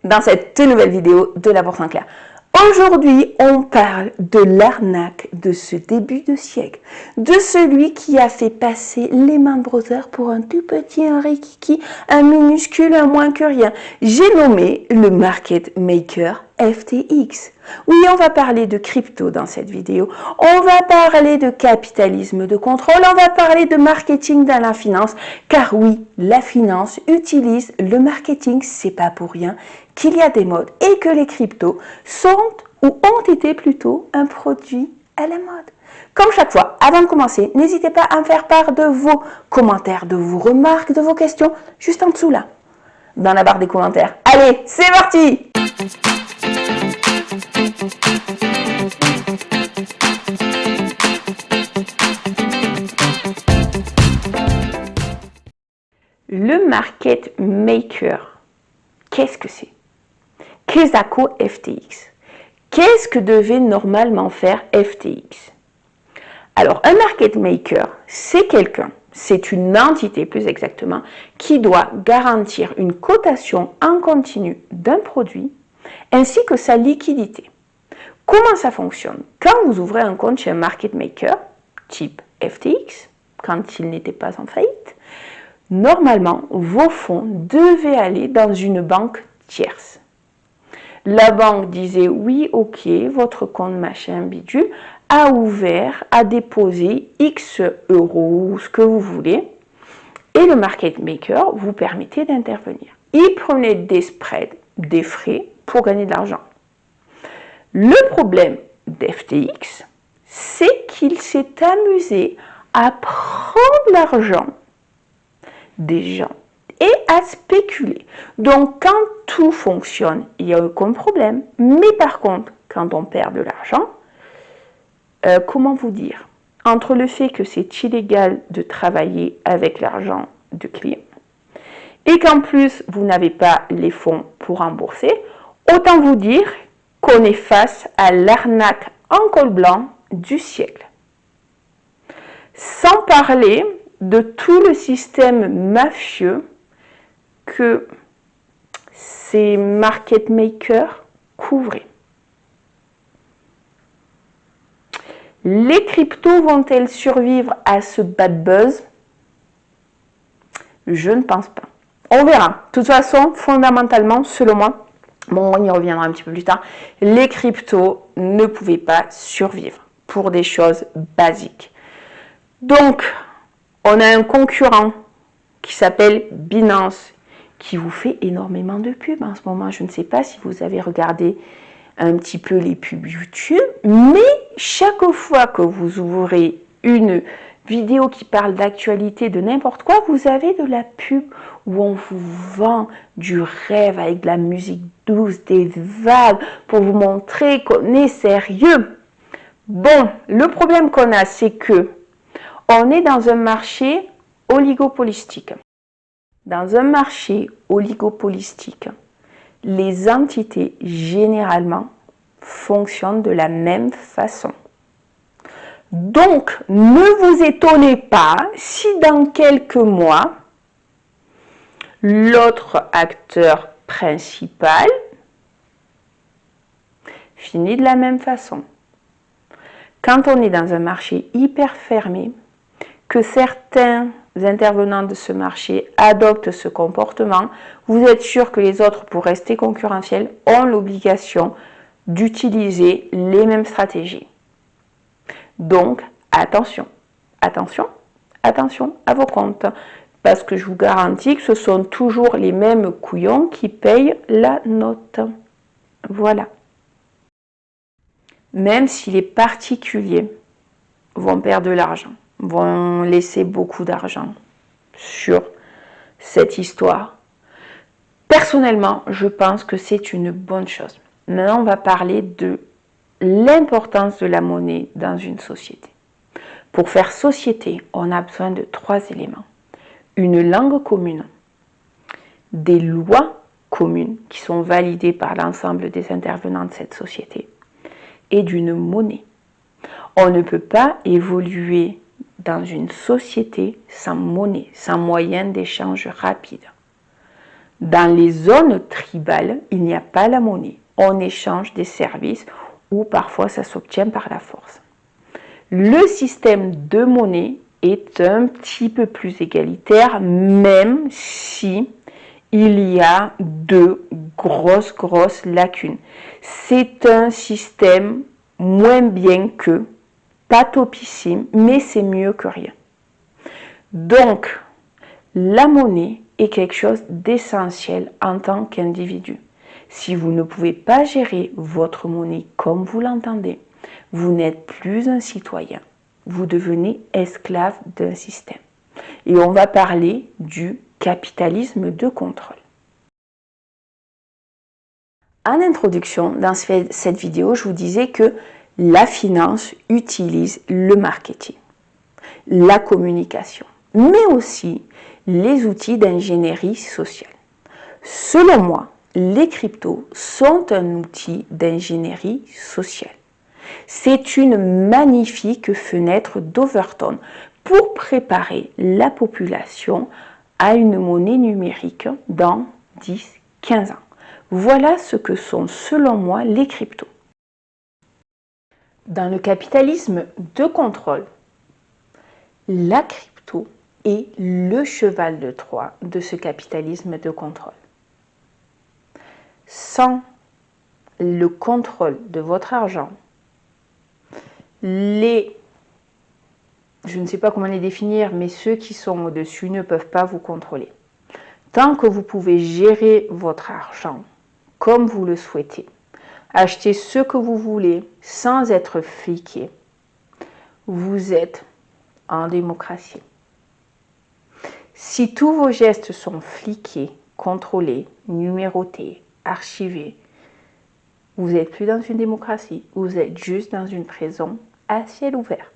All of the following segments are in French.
dans cette nouvelle vidéo de la Bourse en clair. Aujourd'hui, on parle de l'arnaque de ce début de siècle, de celui qui a fait passer Lehman Brothers pour un tout petit, un rikiki, un minuscule, un moins que rien. J'ai nommé le market maker FTX. Oui, on va parler de crypto dans cette vidéo, on va parler de capitalisme de contrôle, on va parler de marketing dans la finance, car oui, la finance utilise le marketing, c'est pas pour rien qu'il y a des modes et que les cryptos sont ou ont été plutôt un produit à la mode. Comme chaque fois, avant de commencer, n'hésitez pas à me faire part de vos commentaires, de vos remarques, de vos questions, juste en dessous là, dans la barre des commentaires. Allez, c'est parti! Le market maker, qu'est-ce que c'est? Qu'est-ce que FTX? Qu'est-ce que devait normalement faire FTX? Alors, un market maker, c'est quelqu'un, c'est une entité plus exactement, qui doit garantir une cotation en continu d'un produit ainsi que sa liquidité. Comment ça fonctionne? Quand vous ouvrez un compte chez un market maker, type FTX, quand il n'était pas en faillite, normalement, vos fonds devaient aller dans une banque tierce. La banque disait oui, ok, votre compte machin bidule a ouvert, a déposé X euros, ce que vous voulez, et le market maker vous permettait d'intervenir. Il prenait des spreads, des frais pour gagner de l'argent. Le problème d'FTX, c'est qu'il s'est amusé à prendre l'argent des gens et à spéculer. Donc, quand tout fonctionne, il n'y a aucun problème. Mais par contre, quand on perd de l'argent, comment vous dire? Entre le fait que c'est illégal de travailler avec l'argent de clients et qu'en plus, vous n'avez pas les fonds pour rembourser, autant vous dire qu'on est face à l'arnaque en col blanc du siècle. Sans parler de tout le système mafieux que ces market makers couvraient. Les cryptos vont-elles survivre à ce bad buzz? Je ne pense pas. On verra. De toute façon, fondamentalement, selon moi, bon, on y reviendra un petit peu plus tard, les cryptos ne pouvaient pas survivre pour des choses basiques. Donc, on a un concurrent qui s'appelle Binance, qui vous fait énormément de pubs en ce moment. Je ne sais pas si vous avez regardé un petit peu les pubs YouTube, mais chaque fois que vous ouvrez une vidéo qui parle d'actualité, de n'importe quoi, vous avez de la pub où on vous vend du rêve avec de la musique douce, des vagues, pour vous montrer qu'on est sérieux. Bon, le problème qu'on a, c'est que on est dans un marché oligopolistique. Dans un marché oligopolistique, les entités généralement fonctionnent de la même façon. Donc, ne vous étonnez pas si dans quelques mois, l'autre acteur principal finit de la même façon. Quand on est dans un marché hyper fermé, que certains intervenants de ce marché adoptent ce comportement, vous êtes sûr que les autres, pour rester concurrentiels, ont l'obligation d'utiliser les mêmes stratégies. Donc, attention, attention, attention à vos comptes, parce que je vous garantis que ce sont toujours les mêmes couillons qui payent la note. Voilà. Même si les particuliers vont perdre de l'argent, vont laisser beaucoup d'argent sur cette histoire. Personnellement, je pense que c'est une bonne chose. Maintenant, on va parler de l'importance de la monnaie dans une société. Pour faire société, on a besoin de 3 éléments. Une langue commune, des lois communes qui sont validées par l'ensemble des intervenants de cette société et d'une monnaie. On ne peut pas évoluer dans une société sans monnaie, sans moyen d'échange rapide. Dans les zones tribales, il n'y a pas la monnaie. On échange des services ou parfois ça s'obtient par la force. Le système de monnaie est un petit peu plus égalitaire, même si il y a de grosses lacunes. C'est un système moins bien que, pas topissime, mais c'est mieux que rien. Donc, la monnaie est quelque chose d'essentiel en tant qu'individu. Si vous ne pouvez pas gérer votre monnaie comme vous l'entendez, vous n'êtes plus un citoyen. Vous devenez esclave d'un système. Et on va parler du capitalisme de contrôle. En introduction, dans cette vidéo, je vous disais que la finance utilise le marketing, la communication, mais aussi les outils d'ingénierie sociale. Selon moi, les cryptos sont un outil d'ingénierie sociale. C'est une magnifique fenêtre d'Overton pour préparer la population à une monnaie numérique dans 10-15 ans. Voilà ce que sont, selon moi, les cryptos. Dans le capitalisme de contrôle, la crypto est le cheval de Troie de ce capitalisme de contrôle. Sans le contrôle de votre argent, je ne sais pas comment les définir, mais ceux qui sont au-dessus ne peuvent pas vous contrôler. Tant que vous pouvez gérer votre argent comme vous le souhaitez, acheter ce que vous voulez sans être fliqué, vous êtes en démocratie. Si tous vos gestes sont fliqués, contrôlés, numérotés, archivés, vous n'êtes plus dans une démocratie, vous êtes juste dans une prison à ciel ouvert.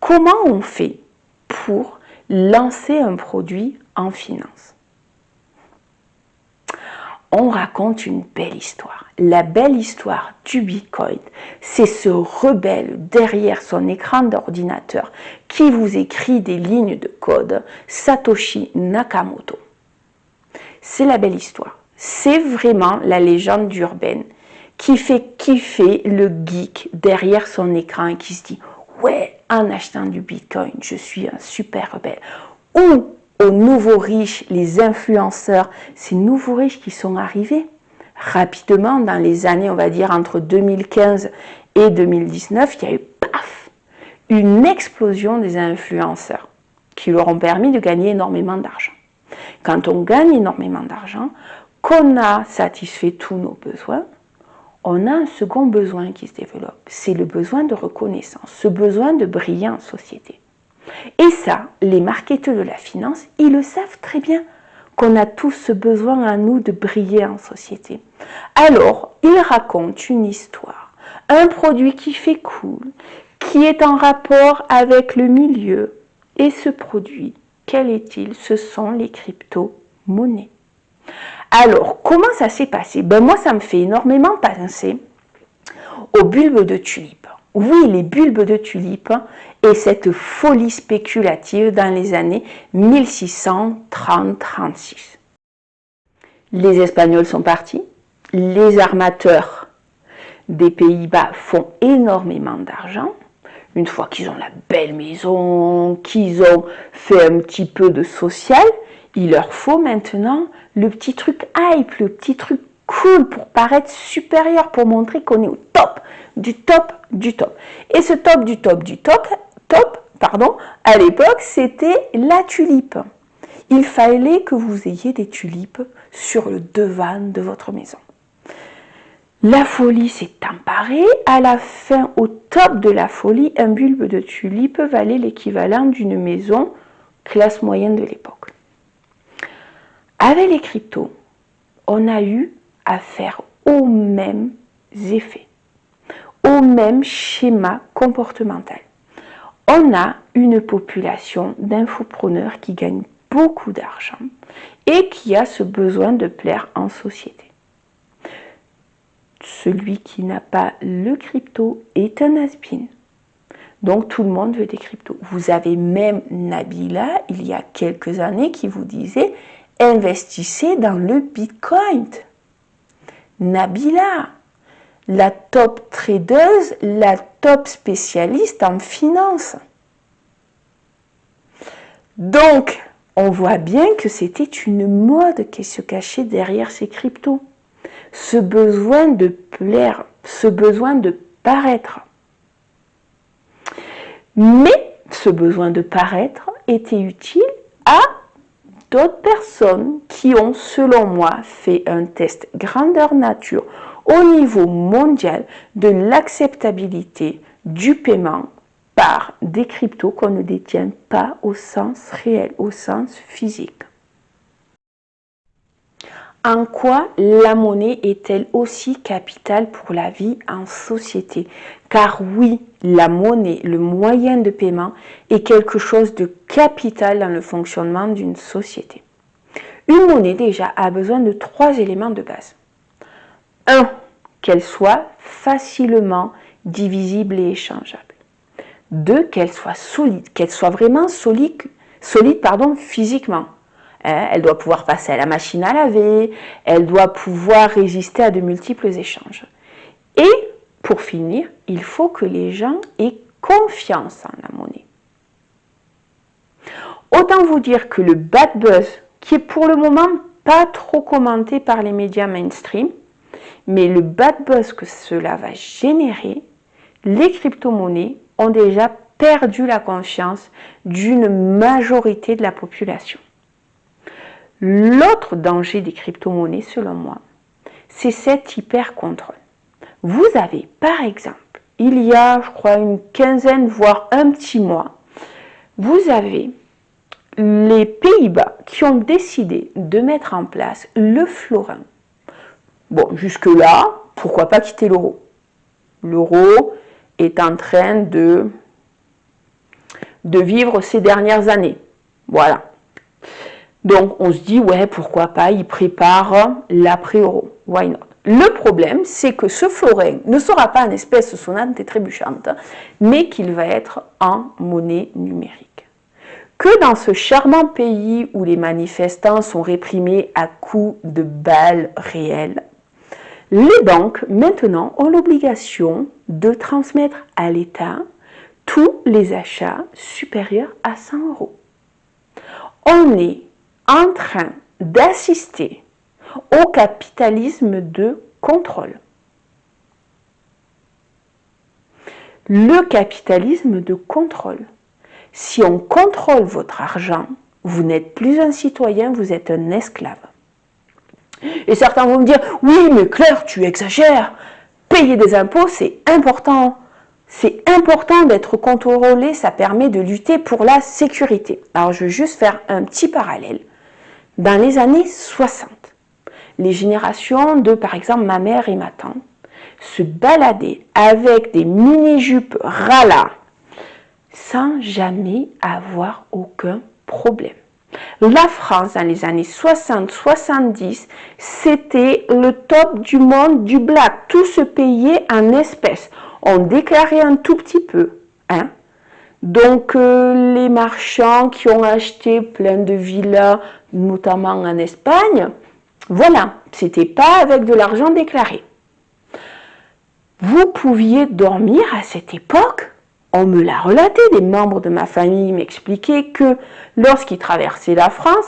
Comment on fait pour lancer un produit en finance? On raconte une belle histoire. La belle histoire du Bitcoin, c'est ce rebelle derrière son écran d'ordinateur qui vous écrit des lignes de code, Satoshi Nakamoto. C'est la belle histoire. C'est vraiment la légende urbaine qui fait kiffer le geek derrière son écran et qui se dit « Ouais, en achetant du Bitcoin, je suis un super rebelle. » Ou aux nouveaux riches, les influenceurs, ces nouveaux riches qui sont arrivés rapidement dans les années, on va dire, entre 2015 et 2019, il y a eu, paf, une explosion des influenceurs qui leur ont permis de gagner énormément d'argent. Quand on gagne énormément d'argent, qu'on a satisfait tous nos besoins, on a un second besoin qui se développe. C'est le besoin de reconnaissance, ce besoin de briller en société. Et ça, les marketeurs de la finance, ils le savent très bien, qu'on a tous ce besoin à nous de briller en société. Alors, ils racontent une histoire, un produit qui fait cool, qui est en rapport avec le milieu. Et ce produit, quel est-il? Ce sont les crypto-monnaies. Alors, comment ça s'est passé? Ben moi, ça me fait énormément penser aux bulbes de tulipes. Oui, les bulbes de tulipes et cette folie spéculative dans les années 1630-36. Les Espagnols sont partis, les armateurs des Pays-Bas font énormément d'argent. Une fois qu'ils ont la belle maison, qu'ils ont fait un petit peu de social, il leur faut maintenant le petit truc hype, le petit truc cool pour paraître supérieur, pour montrer qu'on est au top, du top, du top. Et ce top, du top, du top, à l'époque, c'était la tulipe. Il fallait que vous ayez des tulipes sur le devant de votre maison. La folie s'est emparée. À la fin, au top de la folie, un bulbe de tulipe valait l'équivalent d'une maison classe moyenne de l'époque. Avec les cryptos, on a eu affaire aux mêmes effets, au même schéma comportemental. On a une population d'infopreneurs qui gagnent beaucoup d'argent et qui a ce besoin de plaire en société. Celui qui n'a pas le crypto est un has-been. Donc tout le monde veut des cryptos. Vous avez même Nabila, il y a quelques années, qui vous disait investissez dans le Bitcoin. Nabila, la top tradeuse, la top spécialiste en finance. Donc, on voit bien que c'était une mode qui se cachait derrière ces cryptos. Ce besoin de plaire, ce besoin de paraître. Mais ce besoin de paraître était utile à d'autres personnes qui ont, selon moi, fait un test grandeur nature au niveau mondial de l'acceptabilité du paiement par des cryptos qu'on ne détient pas au sens réel, au sens physique. En quoi la monnaie est-elle aussi capitale pour la vie en société? Car oui, la monnaie, le moyen de paiement, est quelque chose de capital dans le fonctionnement d'une société. Une monnaie déjà a besoin de 3 éléments de base. 1. Qu'elle soit facilement divisible et échangeable. 2. Qu'elle soit solide, qu'elle soit vraiment solide physiquement. Elle doit pouvoir passer à la machine à laver, elle doit pouvoir résister à de multiples échanges. Et pour finir, il faut que les gens aient confiance en la monnaie. Autant vous dire que le bad buzz, qui est pour le moment pas trop commenté par les médias mainstream, mais le bad buzz que cela va générer, les crypto-monnaies ont déjà perdu la confiance d'une majorité de la population. L'autre danger des crypto-monnaies, selon moi, c'est cet hyper-contrôle. Vous avez, par exemple, il y a, je crois, une quinzaine, voire un petit mois, vous avez les Pays-Bas qui ont décidé de mettre en place le florin. Bon, jusque-là, pourquoi pas quitter l'euro? L'euro est en train de vivre ces dernières années. Voilà. Donc, on se dit, ouais, pourquoi pas, ils préparent l'après-euro. Why not? Le problème, c'est que ce florin ne sera pas en espèces sonnantes et trébuchantes, mais qu'il va être en monnaie numérique. Que dans ce charmant pays où les manifestants sont réprimés à coups de balles réelles, les banques, maintenant, ont l'obligation de transmettre à l'État tous les achats supérieurs à 100 €. On est en train d'assister au capitalisme de contrôle. Le capitalisme de contrôle. Si on contrôle votre argent, vous n'êtes plus un citoyen, vous êtes un esclave. Et certains vont me dire, oui, mais Claire, tu exagères. Payer des impôts, c'est important. C'est important d'être contrôlé, ça permet de lutter pour la sécurité. Alors, je vais juste faire un petit parallèle. Dans les années 60, les générations de, par exemple, ma mère et ma tante, se baladaient avec des mini-jupes Rala sans jamais avoir aucun problème. La France, dans les années 60-70, c'était le top du monde du black. Tout se payait en espèces. On déclarait un tout petit peu. Hein? Donc, les marchands qui ont acheté plein de villas, notamment en Espagne, voilà, c'était pas avec de l'argent déclaré. Vous pouviez dormir à cette époque, on me l'a relaté, des membres de ma famille m'expliquaient que lorsqu'ils traversaient la France,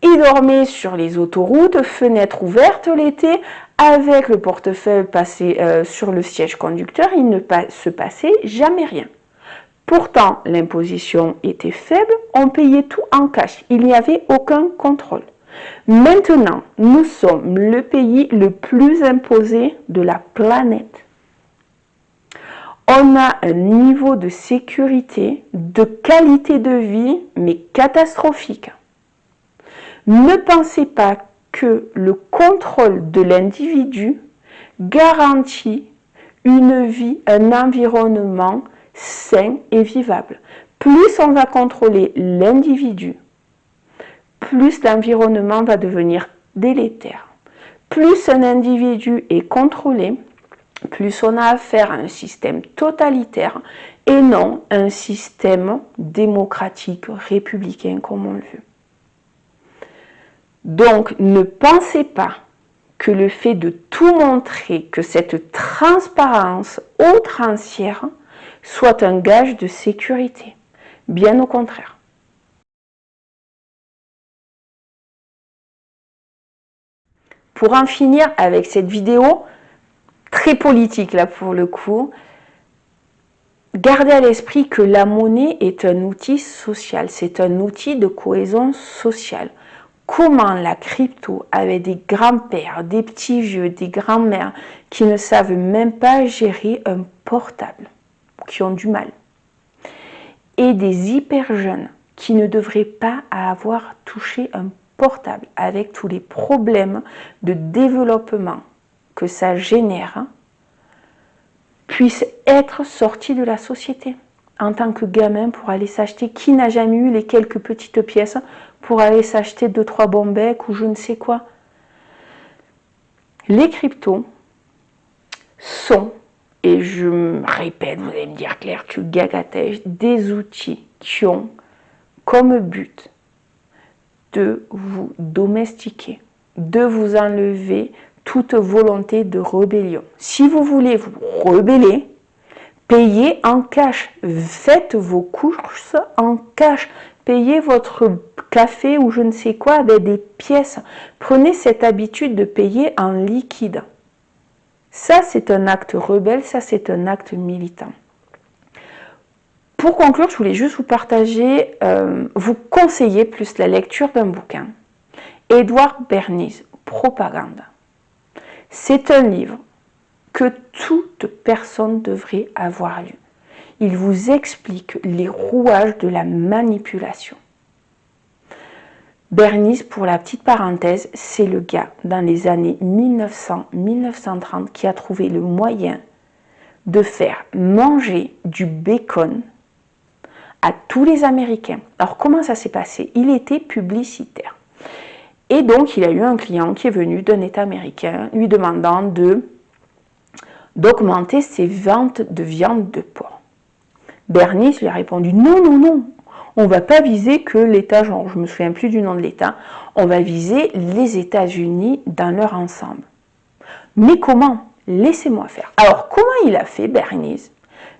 ils dormaient sur les autoroutes, fenêtres ouvertes l'été, avec le portefeuille passé sur le siège conducteur, il ne se passait jamais rien. Pourtant, l'imposition était faible, on payait tout en cash, il n'y avait aucun contrôle. Maintenant, nous sommes le pays le plus imposé de la planète. On a un niveau de sécurité, de qualité de vie, mais catastrophique. Ne pensez pas que le contrôle de l'individu garantit une vie, un environnement sain et vivable. Plus on va contrôler l'individu, plus l'environnement va devenir délétère. Plus un individu est contrôlé, plus on a affaire à un système totalitaire et non un système démocratique, républicain comme on le veut. Donc, ne pensez pas que le fait de tout montrer, que cette transparence outrancière soit un gage de sécurité. Bien au contraire. Pour en finir avec cette vidéo, très politique là pour le coup, gardez à l'esprit que la monnaie est un outil social, c'est un outil de cohésion sociale. Comment la crypto, avec des grands-pères, des petits vieux, des grands-mères qui ne savent même pas gérer un portable, qui ont du mal, et des hyper jeunes qui ne devraient pas avoir touché un portable avec tous les problèmes de développement que ça génère, puissent être sortis de la société en tant que gamin pour aller s'acheter, qui n'a jamais eu les quelques petites pièces pour aller s'acheter 2-3 bons becs ou je ne sais quoi. Les cryptos sont, et je me répète, vous allez me dire Claire, tu gagatèges, des outils qui ont comme but de vous domestiquer, de vous enlever toute volonté de rébellion. Si vous voulez vous rebeller, payez en cash, faites vos courses en cash, payez votre café ou je ne sais quoi avec des pièces. Prenez cette habitude de payer en liquide. Ça, c'est un acte rebelle, ça, c'est un acte militant. Pour conclure, je voulais juste vous partager, vous conseiller plus la lecture d'un bouquin. Edward Bernays, Propagande. C'est un livre que toute personne devrait avoir lu. Il vous explique les rouages de la manipulation. Bernays, pour la petite parenthèse, c'est le gars dans les années 1900-1930 qui a trouvé le moyen de faire manger du bacon à tous les Américains. Alors comment ça s'est passé? Il était publicitaire. Et donc il a eu un client qui est venu d'un État américain lui demandant d'augmenter ses ventes de viande de porc. Bernays lui a répondu non, non, non, on ne va pas viser que l'État, genre je ne me souviens plus du nom de l'État, on va viser les États-Unis dans leur ensemble. Mais comment? Laissez-moi faire. Alors comment il a fait Bernays?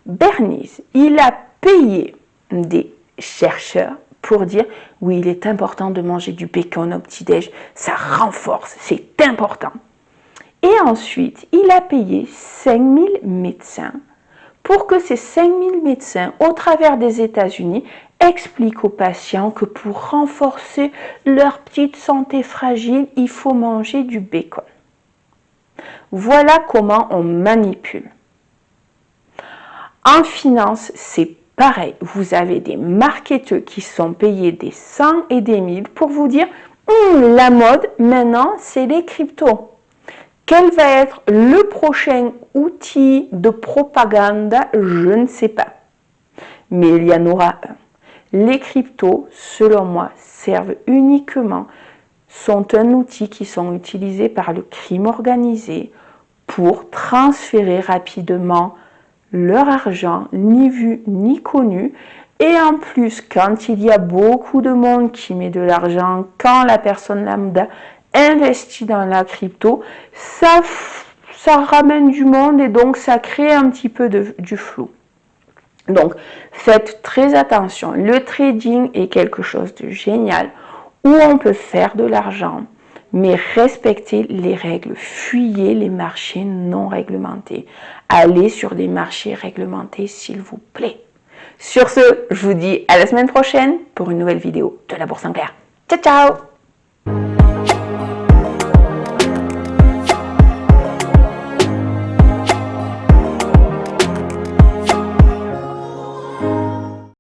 Bernays, il a payé des chercheurs pour dire oui, il est important de manger du bacon au petit-déj, ça renforce, c'est important. Et ensuite, il a payé 5000 médecins pour que ces 5000 médecins, au travers des États-Unis, expliquent aux patients que pour renforcer leur petite santé fragile, il faut manger du bacon. Voilà comment on manipule. En finance, c'est pareil. Vous avez des marketeurs qui sont payés des 100 et des 1000 pour vous dire la mode, maintenant, c'est les cryptos. Quel va être le prochain outil de propagande? Je ne sais pas. Mais il y en aura un. Les cryptos, selon moi, servent uniquement, sont un outil qui sont utilisés par le crime organisé pour transférer rapidement leur argent, ni vu ni connu. Et en plus, quand il y a beaucoup de monde qui met de l'argent, quand la personne lambda investit dans la crypto, ça ramène du monde et donc ça crée un petit peu du flou. Donc, faites très attention. Le trading est quelque chose de génial où on peut faire de l'argent, mais respectez les règles. Fuyez les marchés non réglementés. Allez sur des marchés réglementés, s'il vous plaît. Sur ce, je vous dis à la semaine prochaine pour une nouvelle vidéo de la Bourse en clair. Ciao, ciao!